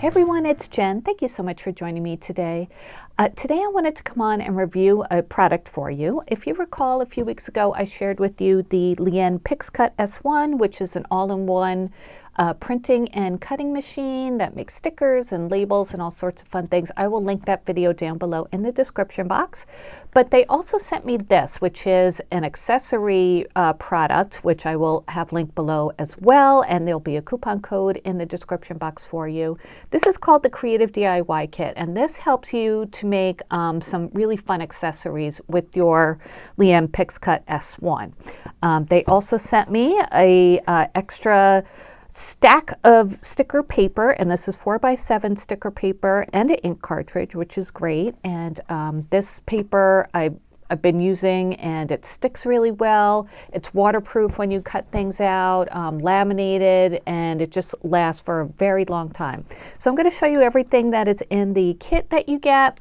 Hey everyone, it's Jen. Thank you so much for joining me today. Today I wanted to come on and review a product for you. If you recall, a few weeks ago I shared with you the Liene PixCut S1, which is an all-in-one printing and cutting machine that makes stickers and labels and all sorts of fun things. I will link that video down below in the description box. But they also sent me this, which is an accessory product, which I will have linked below as well, and there'll be a coupon code in the description box for you. This is called the Creative DIY Kit, and this helps you to make some really fun accessories with your Liene PixCut S1. They also sent me a extra stack of sticker paper, and this is 4x7 sticker paper and an ink cartridge, which is great. And this paper I've been using, and it sticks really well. It's waterproof when you cut things out, laminated, and it just lasts for a very long time. So I'm going to show you everything that is in the kit that you get,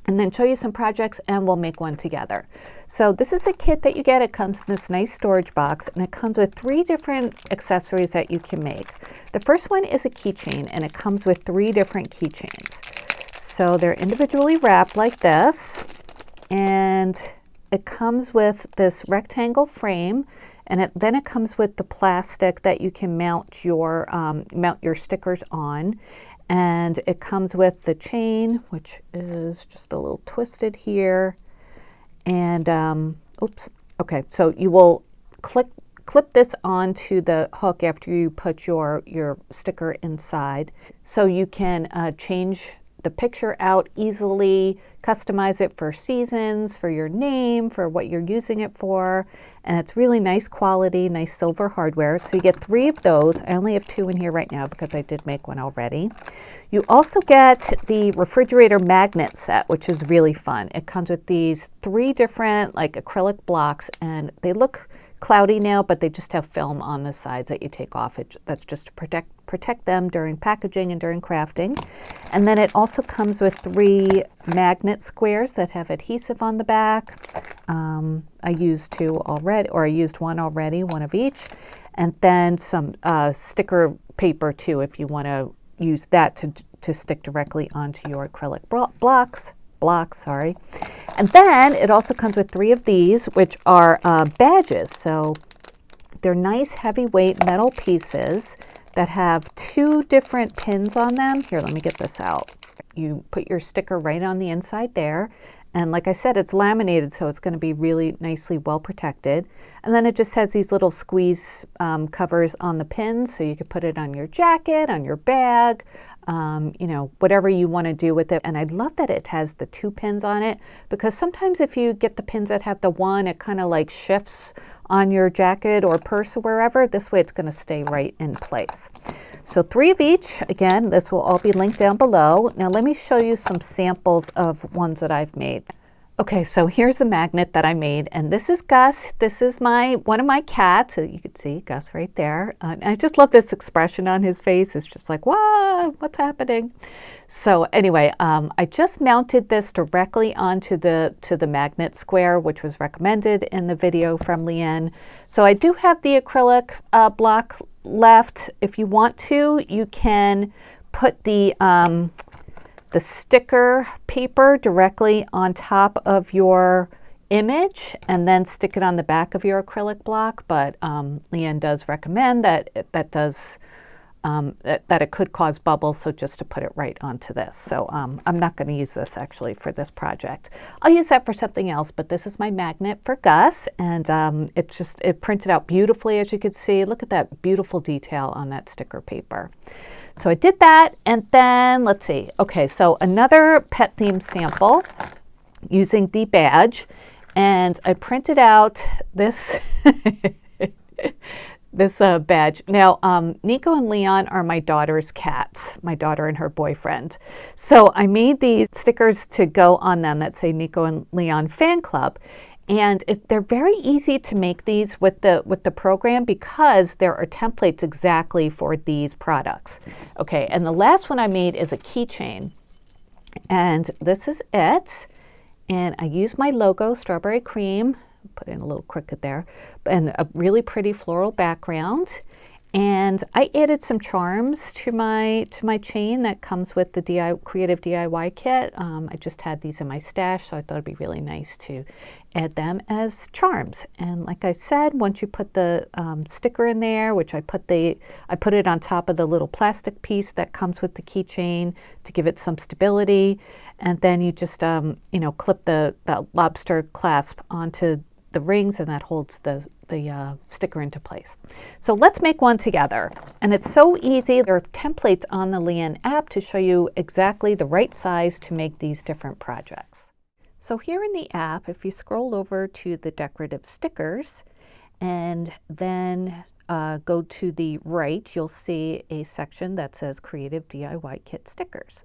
and then show you some projects, and we'll make one together. So this is a kit that you get. It comes in this nice storage box, and it comes with 3 different accessories that you can make. The first one is a keychain, and it comes with 3 different keychains. So they're individually wrapped like this, and it comes with this rectangle frame, and then it comes with the plastic that you can mount your stickers on. And it comes with the chain, which is just a little twisted here. And, oops, okay, so you will clip this onto the hook after you put your sticker inside. So you can change the picture out easily, customize it for seasons, for your name, for what you're using it for. And it's really nice quality, nice silver hardware. So you get 3 of those. I only have 2 in here right now because I did make one already. You also get the refrigerator magnet set, which is really fun. It comes with these 3 different like acrylic blocks, and they look cloudy now, but they just have film on the sides that you take off. That's just to protect them during packaging and during crafting. And then it also comes with 3 magnet squares that have adhesive on the back. I used 2 already, or I used 1 already, 1 of each. And then some sticker paper too, if you want to use that to stick directly onto your acrylic blocks. And then it also comes with 3 of these, which are badges. So they're nice heavyweight metal pieces that have 2 different pins on them. Here, let me get this out. You put your sticker right on the inside there. And like I said, it's laminated, so it's going to be really nicely well protected. And then it just has these little squeeze covers on the pins, so you could put it on your jacket, on your bag, you know, whatever you want to do with it. And I love that it has the 2 pins on it, because sometimes if you get the pins that have the 1, it kind of like shifts on your jacket or purse or wherever. This way it's going to stay right in place. So 3 of each. Again, this will all be linked down below. Now let me show you some samples of ones that I've made. Okay, so here's the magnet that I made, and this is Gus. This is one of my cats. You can see Gus right there. I just love this expression on his face. It's just like, wow, what's happening? So anyway, I just mounted this directly onto the magnet square, which was recommended in the video from Liene. So I do have the acrylic block left. If you want to, you can put the sticker paper directly on top of your image and then stick it on the back of your acrylic block. But Liene does recommend that it could cause bubbles, so just to put it right onto this. So I'm not going to use this actually for this project. I'll use that for something else, but this is my magnet for Gus, and it printed out beautifully, as you can see. Look at that beautiful detail on that sticker paper. So I did that, and then let's see. Okay, so another pet theme sample using the badge, and I printed out this this badge. Now, Nico and Leon are my daughter's cats, my daughter and her boyfriend. So I made these stickers to go on them that say Nico and Leon Fan Club. And they're very easy to make these with the program, because there are templates exactly for these products. Okay, and the last one I made is a keychain. And this is it. And I used my logo, Strawberry Cream, put in a little crooked there, and a really pretty floral background. And I added some charms to my chain that comes with the Creative DIY kit. I just had these in my stash, so I thought it'd be really nice to add them as charms. And like I said, once you put the sticker in there, which I put it on top of the little plastic piece that comes with the keychain to give it some stability, and then you just clip the lobster clasp onto the rings, and that holds the sticker into place. So let's make one together. And it's so easy. There are templates on the Liene app to show you exactly the right size to make these different projects. So here in the app, if you scroll over to the decorative stickers and then go to the right, you'll see a section that says Creative DIY Kit Stickers.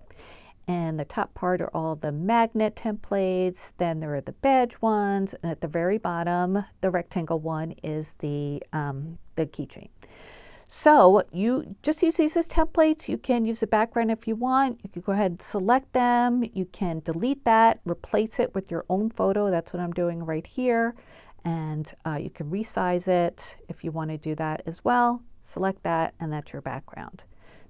And the top part are all the magnet templates, then there are the badge ones, and at the very bottom, the rectangle one is the keychain. So you just use these as templates. You can use a background if you want. You can go ahead and select them. You can delete that, replace it with your own photo. That's what I'm doing right here. And you can resize it if you want to do that as well. Select that, and that's your background.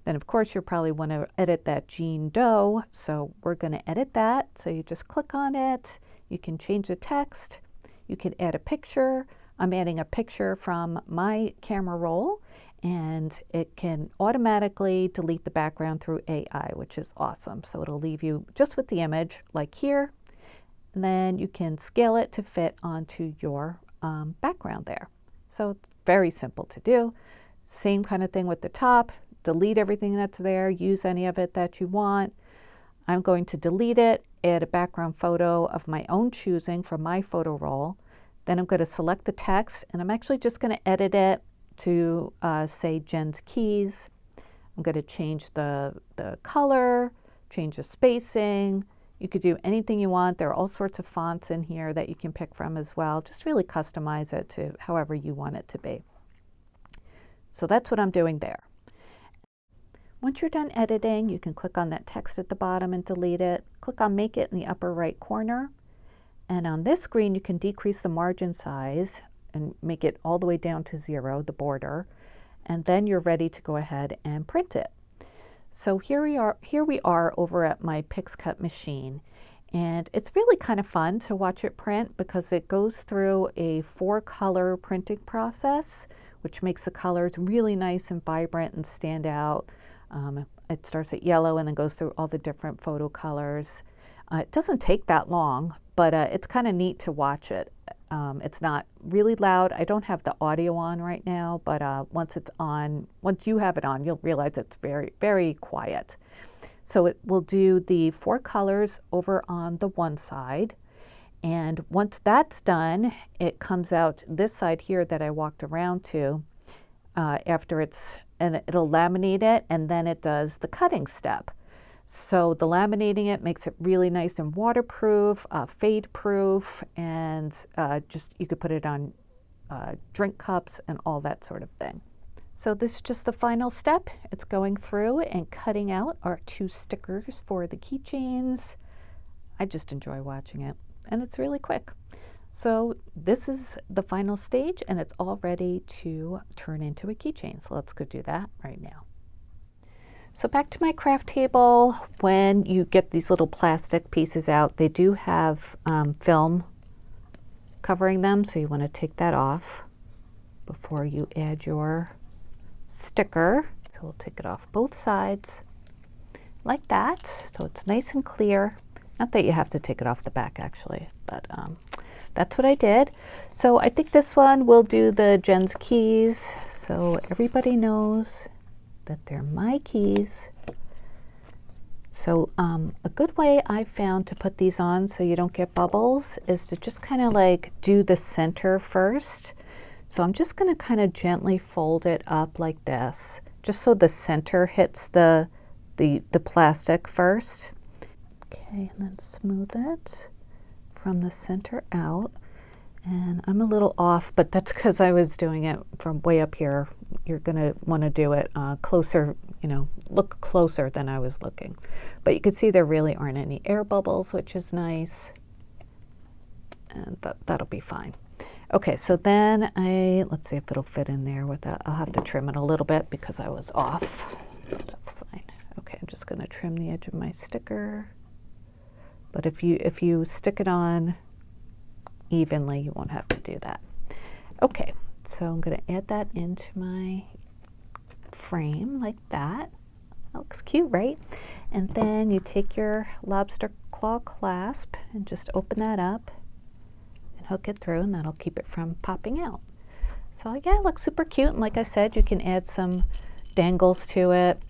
Then of course you probably want to edit that Jean Doe, so we're going to edit that. So you just click on it, you can change the text, you can add a picture. I'm adding a picture from my camera roll, and it can automatically delete the background through AI, which is awesome. So it'll leave you just with the image like here, and then you can scale it to fit onto your background there. So it's very simple to do. Same kind of thing with the top. Delete everything that's there, use any of it that you want. I'm going to delete it, add a background photo of my own choosing from my photo roll. Then I'm going to select the text, and I'm actually just going to edit it to say Jen's Keys. I'm going to change the color, change the spacing. You could do anything you want. There are all sorts of fonts in here that you can pick from as well. Just really customize it to however you want it to be. So that's what I'm doing there. Once you're done editing, you can click on that text at the bottom and delete it. Click on Make It in the upper right corner. And on this screen, you can decrease the margin size and make it all the way down to 0, the border. And then you're ready to go ahead and print it. So here we are over at my PixCut machine. And it's really kind of fun to watch it print because it goes through a 4-color printing process, which makes the colors really nice and vibrant and stand out. It starts at yellow and then goes through all the different photo colors. It doesn't take that long, but it's kind of neat to watch it. It's not really loud. I don't have the audio on right now, but once you have it on, you'll realize it's very, very quiet. So it will do the 4 colors over on the one side. And once that's done, it comes out this side here that I walked around to and it'll laminate it, and then it does the cutting step. So the laminating it makes it really nice and waterproof, fade proof, and just you could put it on drink cups and all that sort of thing. So this is just the final step. It's going through and cutting out our 2 stickers for the keychains. I just enjoy watching it, and it's really quick. So this is the final stage, and it's all ready to turn into a keychain. So let's go do that right now. So back to my craft table. When you get these little plastic pieces out, they do have film covering them, so you want to take that off before you add your sticker. So we'll take it off both sides like that, so it's nice and clear. Not that you have to take it off the back actually, but that's what I did. So I think this one will do the Jen's Keys, so everybody knows that they're my keys. So a good way I found to put these on so you don't get bubbles is to just kind of like do the center first. So I'm just going to kind of gently fold it up like this, just so the center hits the plastic first. Okay, and then smooth it from the center out. And I'm a little off, but that's because I was doing it from way up here. You're going to want to do it closer, look closer than I was looking. But you can see there really aren't any air bubbles, which is nice. And that'll be fine. Okay, so then let's see if it'll fit in there with that. I'll have to trim it a little bit because I was off. That's fine. Okay, I'm just going to trim the edge of my sticker. But if you stick it on evenly, you won't have to do that. Okay, so I'm going to add that into my frame like that. That looks cute, right? And then you take your lobster claw clasp and just open that up and hook it through, and that'll keep it from popping out. So yeah, it looks super cute. And like I said, you can add some dangles to it,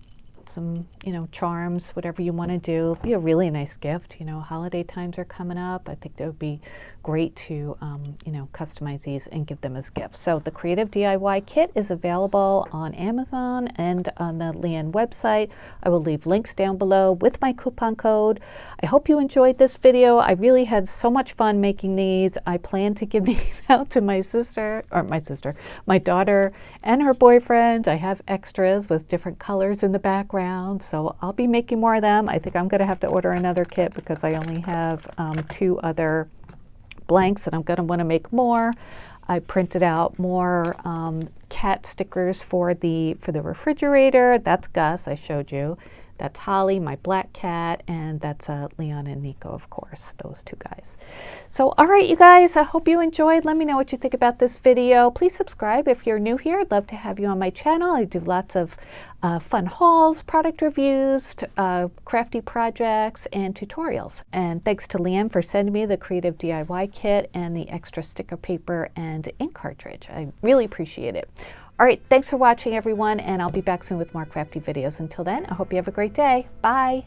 some, you know, charms, whatever you want to do. It'd be a really nice gift. You know, holiday times are coming up. I think that would be great to, you know, customize these and give them as gifts. So the Creative DIY Kit is available on Amazon and on the Liene website. I will leave links down below with my coupon code. I hope you enjoyed this video. I really had so much fun making these. I plan to give these out to my daughter and her boyfriend. I have extras with different colors in the background, so I'll be making more of them. I think I'm going to have to order another kit because I only have 2 other blanks, and I'm going to want to make more. I printed out more cat stickers for the refrigerator. That's Gus, I showed you. That's Holly, my black cat, and that's Leon and Nico, of course, those 2 guys. So, all right, you guys, I hope you enjoyed. Let me know what you think about this video. Please subscribe if you're new here. I'd love to have you on my channel. I do lots of fun hauls, product reviews, crafty projects, and tutorials. And thanks to Liene for sending me the Creative DIY Kit and the extra sticker paper and ink cartridge. I really appreciate it. All right, thanks for watching, everyone, and I'll be back soon with more crafty videos. Until then, I hope you have a great day. Bye.